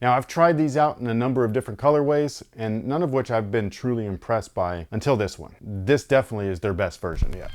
Now, I've tried these out in a number of different colorways, and none of which I've been truly impressed by until this one. This definitely is their best version yet.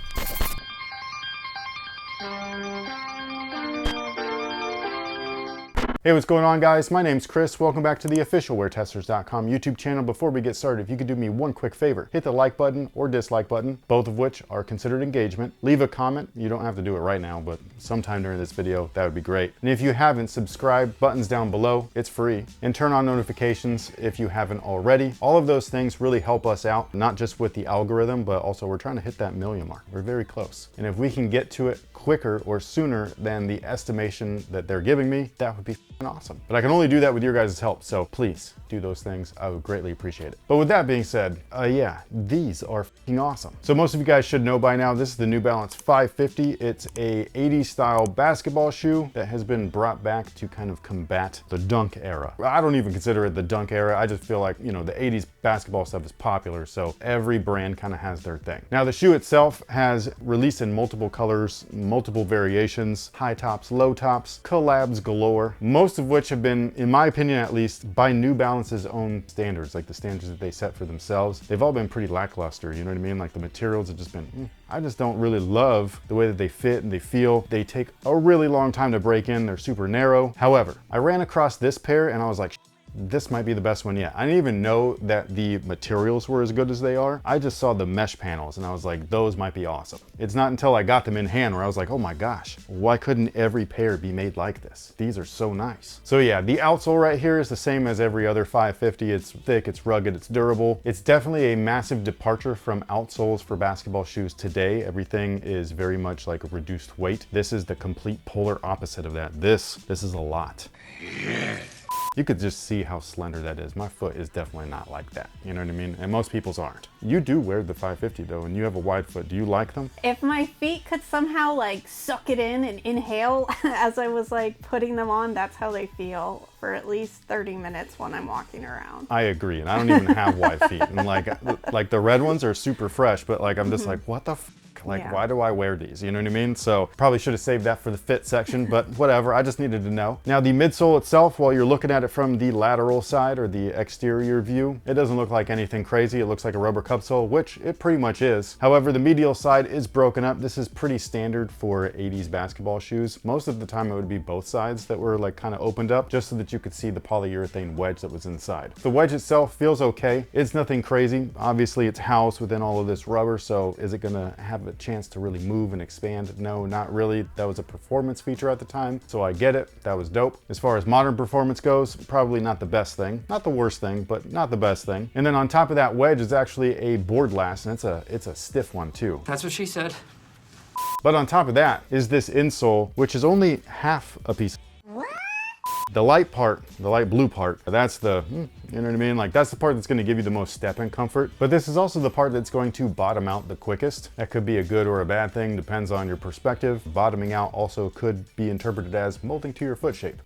Hey, what's going on, guys? My name's Chris. Welcome back to the official WearTesters.com YouTube channel. Before we get started, if you could do me one quick favor, hit the like button or dislike button, both of which are considered engagement. Leave a comment. You don't have to do it right now, but sometime during this video, that would be great. And if you haven't, subscribe, buttons down below. It's free. And turn on notifications if you haven't already. All of those things really help us out, not just with the algorithm, but also we're trying to hit that million mark. We're very close. And if we can get to it quicker or sooner than the estimation that they're giving me, that would be awesome. But I can only do that with your guys' help, so please do those things. I would greatly appreciate it. But with that being said, yeah, these are f***ing awesome. So most of you guys should know by now, this is the New Balance 550. It's a 80s style basketball shoe that has been brought back to kind of combat the dunk era. I don't even consider it the dunk era. I just feel like, you know, the 80s basketball stuff is popular, so every brand kind of has their thing. Now, the shoe itself has released in multiple colors, multiple variations, high tops, low tops, collabs galore, most of which have been, in my opinion at least, by New Balance's own standards, like the standards that they set for themselves. They've all been pretty lackluster, you know what I mean? Like the materials have just been, I just don't really love the way that they fit and they feel. They take a really long time to break in. They're super narrow. However, I ran across this pair and I was like, this might be the best one yet. I didn't even know that the materials were as good as they are. I just saw the mesh panels and I was like, those might be awesome. It's not until I got them in hand where I was like, oh my gosh, why couldn't every pair be made like this? These are so nice. So yeah, the outsole right here is the same as every other 550. It's thick, it's rugged, it's durable. It's definitely a massive departure from outsoles for basketball shoes today. Everything is very much like a reduced weight. This is the complete polar opposite of that. This is a lot. You could just see how slender that is. My foot is definitely not like that. You know what I mean? And most people's aren't. You do wear the 550 though, and you have a wide foot. Do you like them? If my feet could somehow like suck it in and inhale as I was like putting them on, that's how they feel for at least 30 minutes when I'm walking around. I agree, and I don't even have wide feet. And like the red ones are super fresh, but like I'm just like, what the f? Like, yeah. Why do I wear these? You know what I mean? So probably should have saved that for the fit section, but whatever. I just needed to know. Now the midsole itself, while you're looking at it from the lateral side or the exterior view, it doesn't look like anything crazy. It looks like a rubber cup sole, which it pretty much is. However, the medial side is broken up. This is pretty standard for 80s basketball shoes. Most of the time it would be both sides that were like kind of opened up just so that you could see the polyurethane wedge that was inside. The wedge itself feels okay. It's nothing crazy. Obviously it's housed within all of this rubber, so is it gonna have a chance to really move and expand? No, not really. That was a performance feature at the time, so I get it. That was dope. As far as modern performance goes, probably not the best thing. Not the worst thing, but not the best thing. And then on top of that wedge is actually a board last, and it's a stiff one too. That's what she said. But on top of that is this insole, which is only half a piece. The light part, the light blue part, that's the, you know what I mean? Like that's the part that's gonna give you the most step-in comfort. But this is also the part that's going to bottom out the quickest. That could be a good or a bad thing, depends on your perspective. Bottoming out also could be interpreted as molding to your foot shape.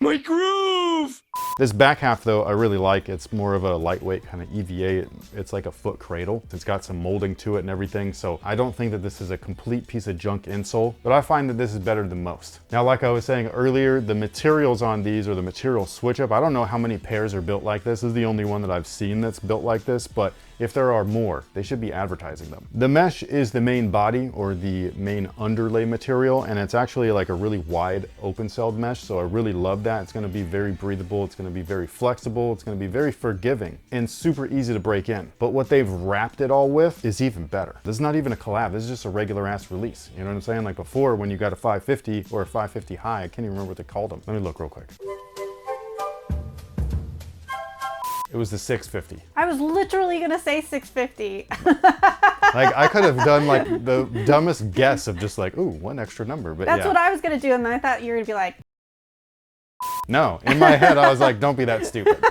My groove! This back half though, I really like. It's more of a lightweight kind of EVA. It's like a foot cradle. It's got some molding to it and everything. So I don't think that this is a complete piece of junk insole, but I find that this is better than most. Now, like I was saying earlier, the materials on these or the material switch up, I don't know how many pairs are built like this. This is the only one that I've seen that's built like this, but if there are more, they should be advertising them. The mesh is the main body or the main underlay material, and it's actually like a really wide open-celled mesh, so I really love that. It's gonna be very breathable, it's gonna be very flexible, it's gonna be very forgiving, and super easy to break in. But what they've wrapped it all with is even better. This is not even a collab, this is just a regular ass release. You know what I'm saying? Like before, when you got a 550 or a 550 high, I can't even remember what they called them. Let me look real quick. It was the 650. I was literally gonna say 650. Like I could have done like the dumbest guess of just like, ooh, one extra number, but that's yeah. what I was gonna do, and then I thought you were gonna be like. No, in my head I was like, don't be that stupid.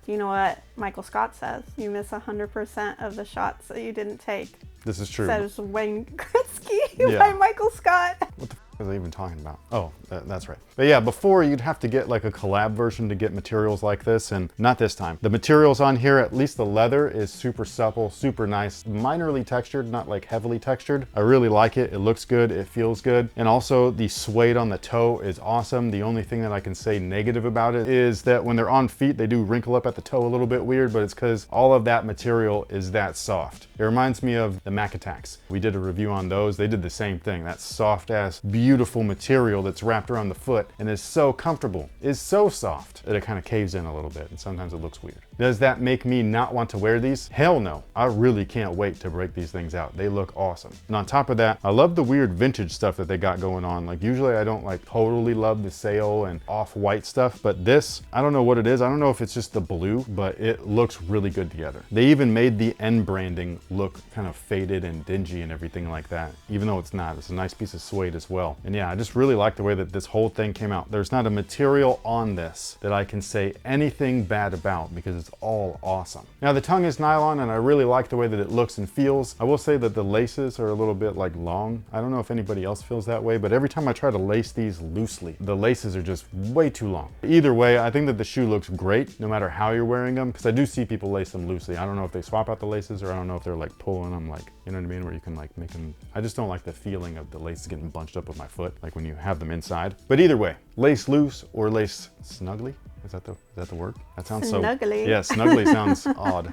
You know what Michael Scott says? You miss 100% of the shots that you didn't take. This is true. Says Wayne Gretzky by Michael Scott. What the What was I even talking about? Oh, that's right. But yeah, before you'd have to get like a collab version to get materials like this, and not this time. The materials on here, at least the leather, is super supple, super nice, minorly textured, not like heavily textured. I really like it. It looks good, it feels good. And also the suede on the toe is awesome. The only thing that I can say negative about it is that when they're on feet, they do wrinkle up at the toe a little bit weird, but it's because all of that material is that soft. It reminds me of the Mac Attacks. We did a review on those. They did the same thing. That soft ass, beautiful material that's wrapped around the foot and is so comfortable, is so soft that it kind of caves in a little bit, and sometimes it looks weird. Does that make me not want to wear these? Hell no. I really can't wait to break these things out. They look awesome. And on top of that, I love the weird vintage stuff that they got going on. Like usually I don't like totally love the sail and off-white stuff, but this, I don't know what it is. I don't know if it's just the blue, but it looks really good together. They even made the end branding look kind of faded and dingy and everything like that, even though it's not. It's a nice piece of suede as well. And yeah, I just really like the way that this whole thing came out. There's not a material on this that I can say anything bad about because it's all awesome. Now the tongue is nylon and I really like the way that it looks and feels. I will say that the laces are a little bit like long. I don't know if anybody else feels that way, but every time I try to lace these loosely, the laces are just way too long. Either way, I think that the shoe looks great no matter how you're wearing them, because I do see people lace them loosely. I don't know if they swap out the laces or I don't know if they're like pulling them, like, you know what I mean, where you can like make them. I just don't like the feeling of the laces getting bunched up with my foot, like when you have them inside. But either way, lace loose or lace snugly. Is that the word? That sounds so... Snuggly. Yeah, snuggly sounds odd.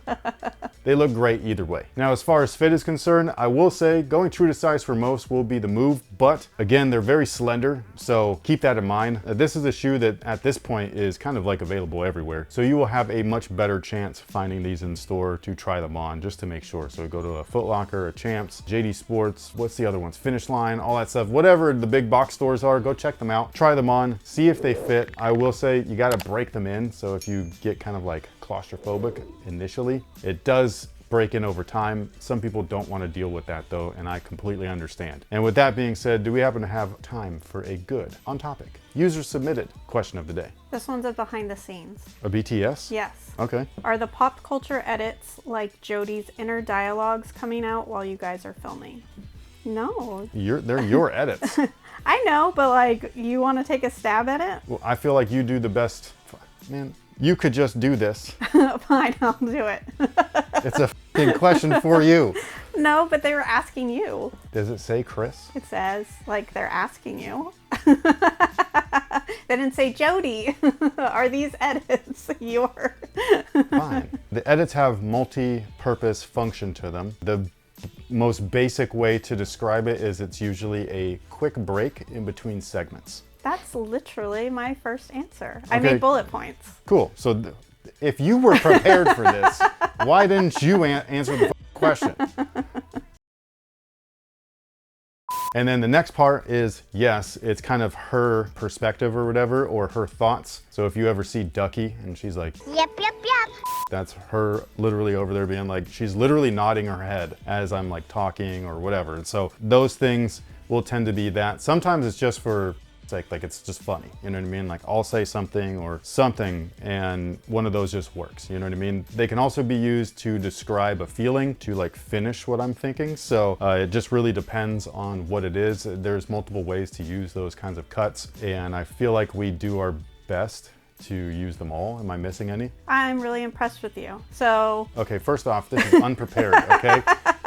They look great either way. Now, as far as fit is concerned, I will say going true to size for most will be the move, but again, they're very slender, so keep that in mind. This is a shoe that at this point is kind of like available everywhere, so you will have a much better chance finding these in store to try them on just to make sure. So go to a Foot Locker, a Champs, JD Sports, what's the other ones? Finish Line, all that stuff. Whatever the big box stores are, go check them out, try them on, see if they fit. I will say you gotta break them in, so if you get kind of like claustrophobic initially, it does break in over time. Some people don't want to deal with that though, and I completely understand. And with that being said, do we happen to have time for a good on topic user submitted question of the day? This one's a behind the scenes. A BTS? Yes. Okay. Are the pop culture edits like Jody's inner dialogues coming out while you guys are filming? No. They're your edits. I know, but like, you want to take a stab at it? Well, I feel like you do the best. Man, you could just do this. Fine, I'll do it. It's a f***ing question for you. No, but they were asking you. Does it say Chris? It says, like, they're asking you. They didn't say, Jody, are these edits your? Fine. The edits have multi-purpose function to them. The most basic way to describe it is it's usually a quick break in between segments. That's literally my first answer. I Okay. made bullet points. Cool. So if you were prepared for this, why didn't you answer the question? And then the next part is, yes, it's kind of her perspective or whatever, or her thoughts. So if you ever see Ducky and she's like, Yep, yep, yep. that's her literally over there being like, she's literally nodding her head as I'm like talking or whatever. And so those things will tend to be that. Sometimes it's just for sake, like it's just funny, you know what I mean? Like I'll say something or something and one of those just works, you know what I mean? They can also be used to describe a feeling, to like finish what I'm thinking. So it just really depends on what it is. There's multiple ways to use those kinds of cuts, and I feel like we do our best to use them all. Am I missing any? I'm really impressed with you. So, Okay, first off, this is unprepared, okay?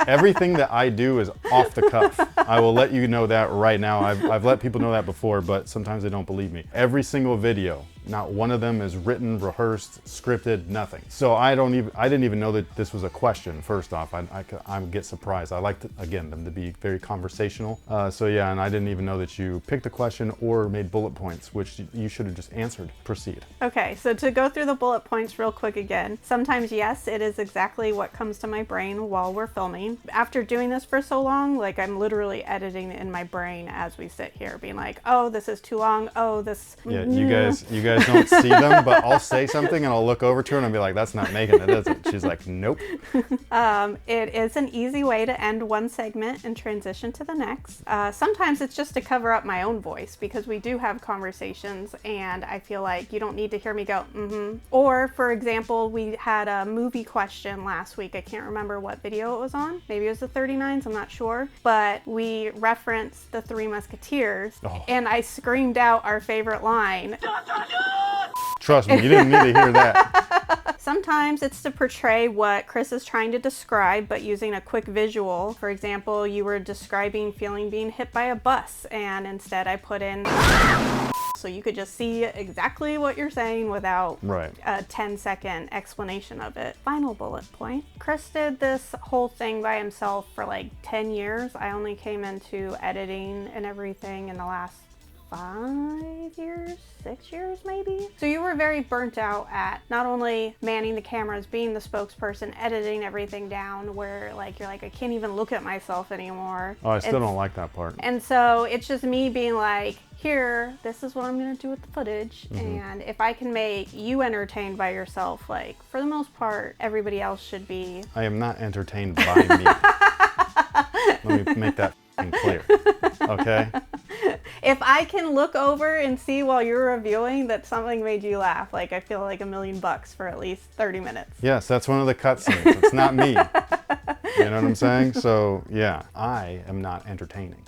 Everything that I do is off the cuff. I will let you know that right now. I've let people know that before, but sometimes they don't believe me. Every single video, not one of them is written, rehearsed, scripted, nothing. So I didn't even know that this was a question, first off. I get surprised. I like, again, them to be very conversational. So yeah, and I didn't even know that you picked a question or made bullet points, which you should have just answered. Proceed. okay, so to go through the bullet points real quick again, sometimes, yes, it is exactly what comes to my brain while we're filming. After doing this for so long, like I'm literally editing in my brain as we sit here, being like, oh, this is too long. Oh, this... Yeah, you guys guys don't see them, but I'll say something and I'll look over to her and I'll be like, that's not making it, is it? She's like, nope. It is an easy way to end one segment and transition to the next. Sometimes it's just to cover up my own voice because we do have conversations and I feel like you don't need to hear me go, mm-hmm. Or, for example, we had a movie question last week. I can't remember what video it was on. Maybe it was the 39s, I'm not sure. But we referenced the Three Musketeers and I screamed out our favorite line. Trust me, you didn't need to hear that. Sometimes it's to portray what Chris is trying to describe, but using a quick visual. For example, you were describing feeling being hit by a bus, and instead I put in so you could just see exactly what you're saying without a 10-second explanation of it. Final bullet point. Chris did this whole thing by himself for like 10 years. I only came into editing and everything in the last 5 years, 6 years maybe. So you were very burnt out at not only manning the cameras, being the spokesperson, editing everything down, where like you're like, I can't even look at myself anymore. Oh, I still don't like that part. And so it's just me being like, here, this is what I'm gonna do with the footage. And if I can make you entertained by yourself, like for the most part, everybody else should be. I am not entertained by me. Let me make that clear, okay? If I can look over and see while you're reviewing that something made you laugh, like I feel like $1 million for at least 30 minutes. Yes, that's one of the cutscenes. It's not me. You know what I'm saying? So yeah, I am not entertaining.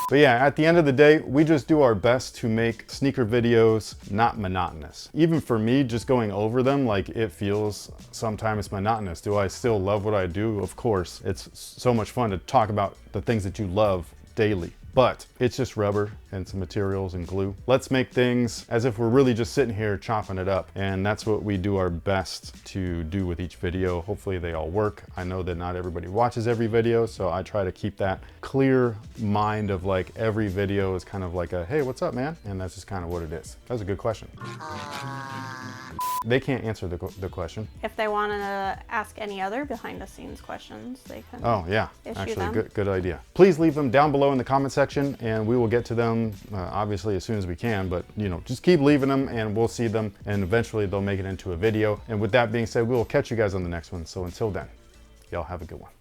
But yeah, at the end of the day, we just do our best to make sneaker videos not monotonous. Even for me, just going over them, like it feels sometimes monotonous. Do I still love what I do? Of course. It's so much fun to talk about the things that you love daily. But it's just rubber and some materials and glue. Let's make things as if we're really just sitting here chopping it up. And that's what we do our best to do with each video. Hopefully they all work. I know that not everybody watches every video, so I try to keep that clear mind of like every video is kind of like a, hey, what's up, man? And that's just kind of what it is. That was a good question. They can't answer the question. If they want to ask any other behind the scenes questions, they can. Oh yeah, issue actually them. good idea. Please leave them down below in the comment section and we will get to them obviously as soon as we can, but you know, just keep leaving them and we'll see them and eventually they'll make it into a video. And with that being said, we will catch you guys on the next one. So until then, y'all have a good one.